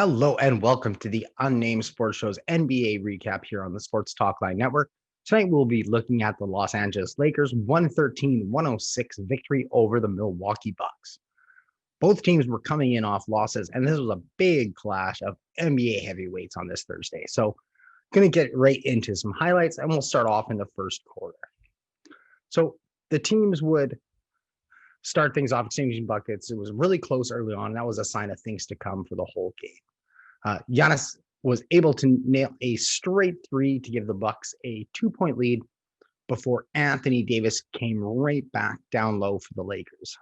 Hello and welcome to the Unnamed Sports Show's NBA recap here on the Sports Talk Line Network. Tonight we'll be looking at the Los Angeles Lakers 113-106 victory over the Milwaukee Bucks. Both teams were coming in off losses, and this was a big clash of NBA heavyweights on this Thursday. So going to get right into some highlights, and we'll start off in the first quarter. So the teams would start things off exchanging buckets. It was really close early on. And that was a sign of things to come for the whole game. Giannis was able to nail a straight three to give the Bucks a 2-point lead before Anthony Davis came right back down low for the Lakers.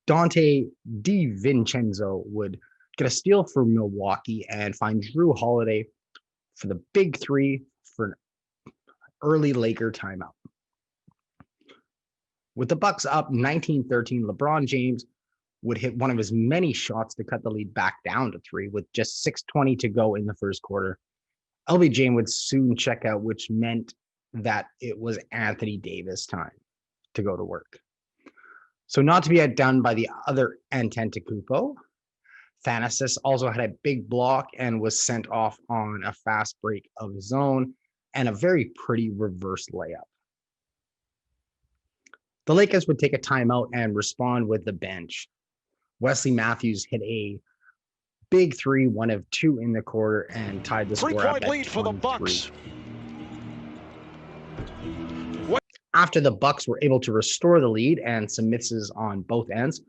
Dante DiVincenzo would get a steal for Milwaukee and find Jrue Holiday for the big three for an early Laker timeout. With the Bucks up 19-13, LeBron James would hit one of his many shots to cut the lead back down to 3 with just 6:20 to go in the first quarter. LBJ would soon check out, which meant that it was Anthony Davis time to go to work. So not to be outdone by the other Antetokounmpo, Thanasis also had a big block and was sent off on a fast break of his own and a very pretty reverse layup. The Lakers would take a timeout and respond with the bench. Wesley Matthews hit a big three, one of two in the quarter, and tied the score up at 23. 3-point lead for the Bucks. After the Bucks were able to restore the lead and some misses on both ends,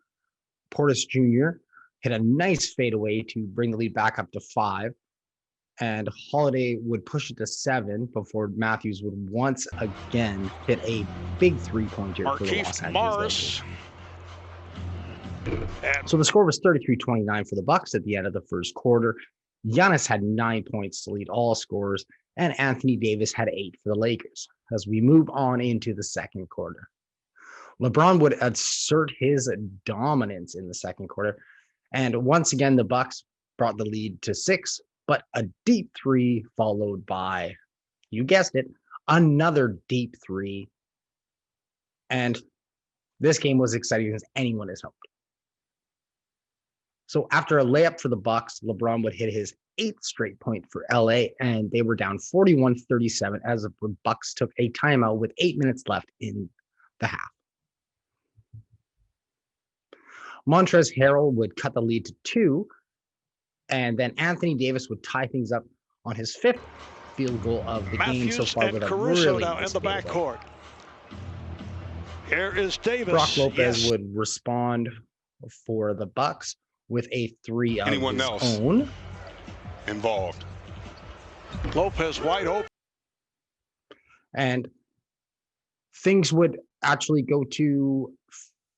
Portis Jr. hit a nice fadeaway to bring the lead back up to 5. And Holiday would push it to 7 before Matthews would once again hit a big three-pointer for the Los Angeles Lakers. So the score was 33-29 for the Bucks at the end of the first quarter. Giannis had 9 points to lead all scorers, and Anthony Davis had 8 for the Lakers. As we move on into the second quarter, LeBron would assert his dominance in the second quarter, and once again the Bucks brought the lead to 6. But a deep three followed by, you guessed it, another deep three. And this game was exciting as anyone has hoped. So after a layup for the Bucks, LeBron would hit his 8th straight point for LA, and they were down 41-37 as the Bucks took a timeout with 8 minutes left in the half. Montrezl Harrell would cut the lead to 2. And then Anthony Davis would tie things up on his 5th field goal of the game so far with a really nice in the backcourt. Here is Davis. Brock Lopez would respond for the Bucks with a 3 of Anyone his else own. Involved. Lopez wide open. And things would actually go to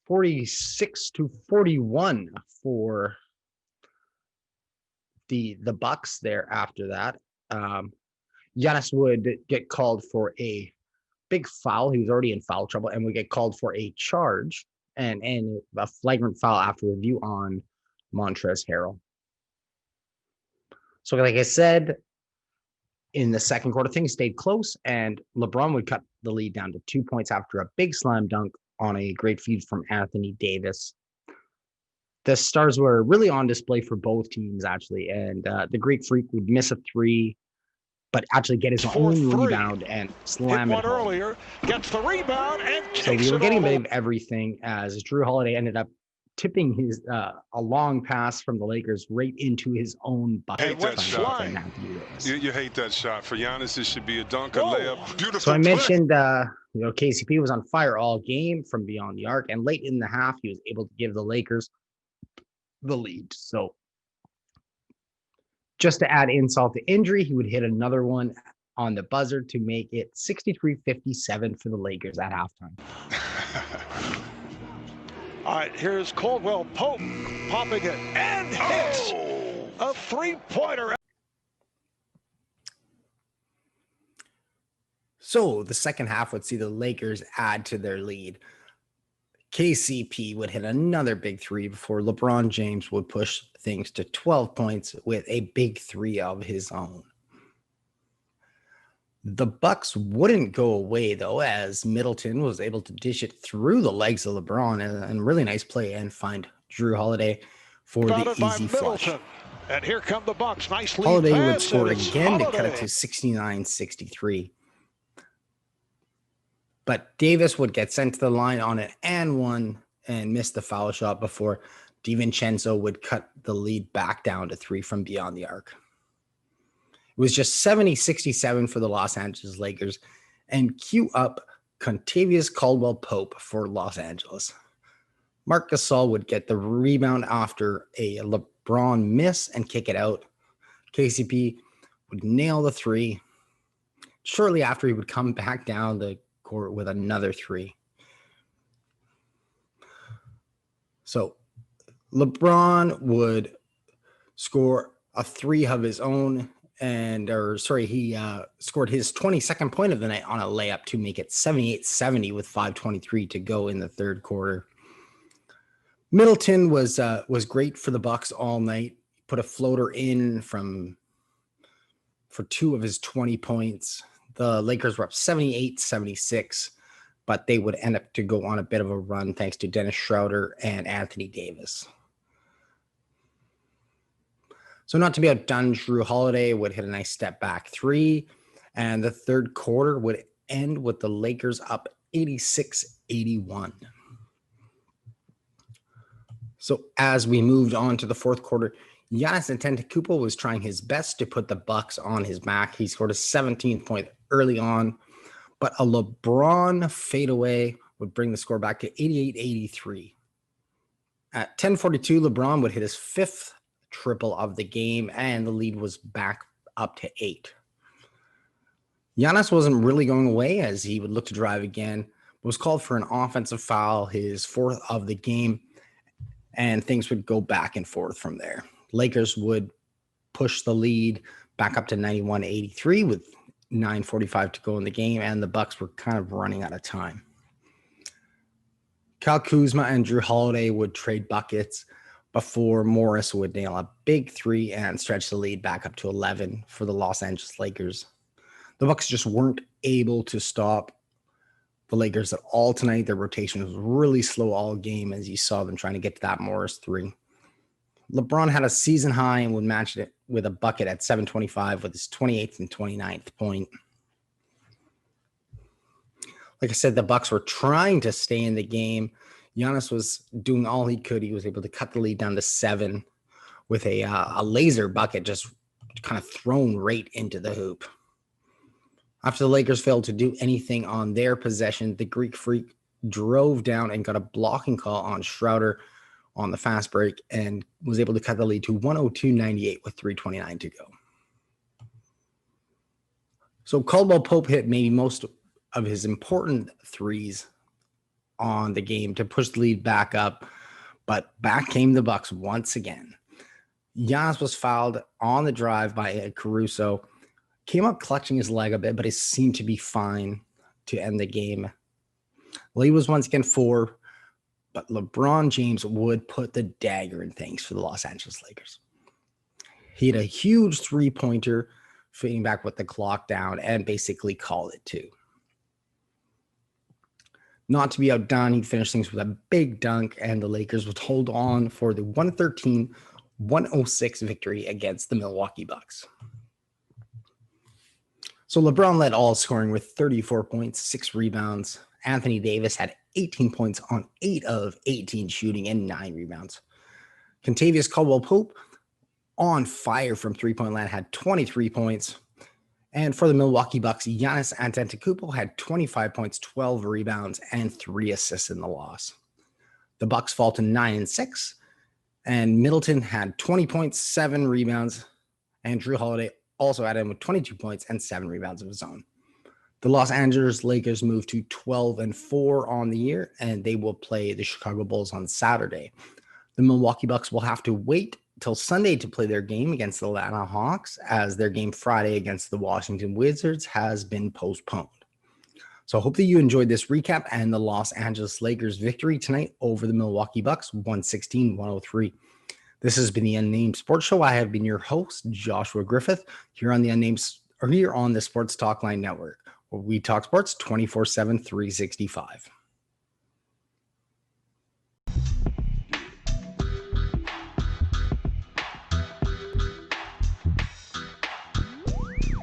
46-41 for the Bucks there after that. Giannis would get called for a big foul. He was already in foul trouble and would get called for a charge and a flagrant foul after review on Montrezl Harrell. So like I said, in the second quarter, things stayed close and LeBron would cut the lead down to 2 points after a big slam dunk on a great feed from Anthony Davis. The stars were really on display for both teams, actually, and the Greek Freak would miss a 3, but actually get his own rebound and slam it home. Earlier, gets the rebound and so we were getting a bit of everything as Jrue Holiday ended up tipping his a long pass from the Lakers right into his own bucket. Hate that shot. You hate that shot. For Giannis, it should be a dunk, a layup. Beautiful. So I mentioned, KCP was on fire all game from beyond the arc, and late in the half, he was able to give the Lakers the lead. So just to add insult to injury, he would hit another one on the buzzer to make it 63-57 for the Lakers at halftime. All right, here's Caldwell-Pope popping it and hits a 3-pointer. So the second half would see the Lakers add to their lead. KCP would hit another big 3 before LeBron James would push things to 12 points with a big 3 of his own. The Bucks wouldn't go away, though, as Middleton was able to dish it through the legs of LeBron and a really nice play and find Jrue Holiday for the easy flush. And here come the Bucks. Nice lead Holiday would pass, score and it's again to cut it Holiday. to 69-63. But Davis would get sent to the line on an and one and miss the foul shot before DiVincenzo would cut the lead back down to 3 from beyond the arc. It was just 70-67 for the Los Angeles Lakers, and cue up Kentavious Caldwell-Pope for Los Angeles. Marc Gasol would get the rebound after a LeBron miss and kick it out. KCP would nail the 3. Shortly after, he would come back down the court with another 3. So LeBron would score a 3 of his own, he scored his 22nd point of the night on a layup to make it 78-70 with 5:23 to go in the third quarter. Middleton was great for the Bucks all night. Put a floater in for 2 of his 20 points. The Lakers were up 78-76, but they would end up to go on a bit of a run thanks to Dennis Schroeder and Anthony Davis. So not to be outdone, Jrue Holiday would hit a nice step back 3, and the third quarter would end with the Lakers up 86-81. So as we moved on to the fourth quarter, Giannis Antetokounmpo was trying his best to put the Bucks on his back. He scored a 17th point early on, but a LeBron fadeaway would bring the score back to 88-83. At 10:42, LeBron would hit his 5th triple of the game, and the lead was back up to 8. Giannis wasn't really going away as he would look to drive again, but was called for an offensive foul, his 4th of the game, and things would go back and forth from there. Lakers would push the lead back up to 91-83 with 9:45 to go in the game, and the Bucks were kind of running out of time. Kyle Kuzma and Jrue Holiday would trade buckets before Morris would nail a big 3 and stretch the lead back up to 11 for the Los Angeles Lakers. The Bucks just weren't able to stop the Lakers at all tonight. Their rotation was really slow all game as you saw them trying to get to that Morris 3. LeBron had a season high and would match it with a bucket at 7:25 with his 28th and 29th point. Like I said, the Bucks were trying to stay in the game. Giannis was doing all he could. He was able to cut the lead down to 7 with a laser bucket just kind of thrown right into the hoop. After the Lakers failed to do anything on their possession, the Greek Freak drove down and got a blocking call on Schroeder on the fast break and was able to cut the lead to 102-98 with 3:29 to go. So Caldwell-Pope hit maybe most of his important 3s on the game to push the lead back up, but back came the Bucks once again. Giannis was fouled on the drive by Caruso, came up clutching his leg a bit, but it seemed to be fine to end the game. Lead was once again 4, but LeBron James would put the dagger in things for the Los Angeles Lakers. He had a huge 3-pointer, fading back with the clock down, and basically called it 2. Not to be outdone, he finished things with a big dunk, and the Lakers would hold on for the 113-106 victory against the Milwaukee Bucks. So LeBron led all scoring with 34 points, 6 rebounds. Anthony Davis had 18 points on 8 of 18 shooting and 9 rebounds. Kentavious Caldwell-Pope on fire from three-point land had 23 points. And for the Milwaukee Bucks, Giannis Antetokounmpo had 25 points, 12 rebounds, and 3 assists in the loss. The Bucks fall to 9-6, and Middleton had 20 points, 7 rebounds, and Jrue Holiday also added in with 22 points and 7 rebounds of his own. The Los Angeles Lakers moved to 12-4 on the year, and they will play the Chicago Bulls on Saturday. The Milwaukee Bucks will have to wait till Sunday to play their game against the Atlanta Hawks, as their game Friday against the Washington Wizards has been postponed. So I hope that you enjoyed this recap and the Los Angeles Lakers victory tonight over the Milwaukee Bucks, 116-103. This has been the Unnamed Sports Show. I have been your host, Joshua Griffith, here on the Sports Talk Line Network, where we talk sports 24/7, 365.